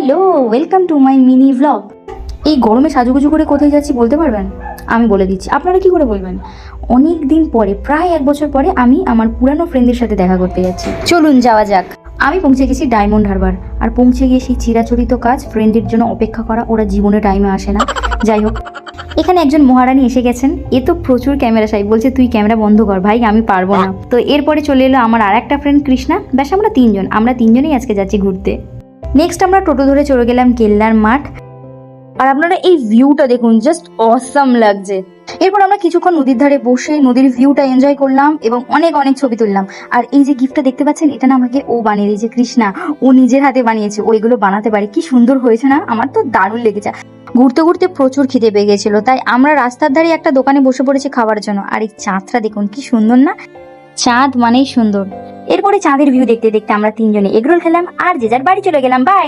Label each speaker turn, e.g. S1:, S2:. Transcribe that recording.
S1: Hello, welcome to my mini vlog. এই গরমে সাজুগুজু করে কোথায় যাচ্ছি বলতে পারবেন? আমি বলে দিচ্ছি, আপনারা কি করে বলবেন? অনেক দিন পরে, প্রায় 1 বছর পরে আমি আমার পুরানো ফ্রেন্ডদের সাথে দেখা করতে যাচ্ছি। চলুন যাওয়া যাক। আমি পৌঁছে গেছি ডায়মন্ড হারবার, আর পৌঁছে গিয়ে সেই চিরাচরিত কাজ, ফ্রেন্ডের জন্য অপেক্ষা করা। ওরা জীবনে টাইমে আসে না। যাই হোক, এখানে একজন মহারানী এসে গেছেন। এ তো প্রচুর ক্যামেরা সাই, বলছে তুই ক্যামেরা বন্ধ কর ভাই, আমি পারবো না। তো এরপরে চলে এলো আমার আর একটা ফ্রেন্ড কৃষ্ণা। ব্যাস আমরা তিনজনেই আজকে যাচ্ছি ঘুরতে। নেক্সট আমরা টোটো ধরে চলে গেলাম কেল্লার মাঠ। আর আপনারা এই ভিউটা দেখুন, জাস্ট অসাম লাগছে। এরপর আমরা কিছুক্ষণ নদীর ধারে বসে নদীর ভিউটা এনজয় করলাম এবং অনেক অনেক ছবি তুললাম। আর এই যে গিফটটা দেখতে পাচ্ছেন, এটা না আমাকে ও বানিয়ে দিয়েছে, কৃষ্ণা। ও নিজের হাতে বানিয়েছে, ও এগুলো বানাতে পারে। কি সুন্দর হয়েছে না? আমার তো দারুণ লেগেছে। ঘুরতে ঘুরতে প্রচুর খিদে পেয়ে গেছিল, তাই আমরা রাস্তার ধারে একটা দোকানে বসে পড়েছি খাবার জন্য। আর এই চাঁদটা দেখুন, কি সুন্দর না? চাঁদ মানেই সুন্দর। এরপরে চাঁদের ভিউ দেখতে দেখতে আমরা তিনজনে এগরোল খেলাম আর যে যার বাড়ি চলে গেলাম। বাই।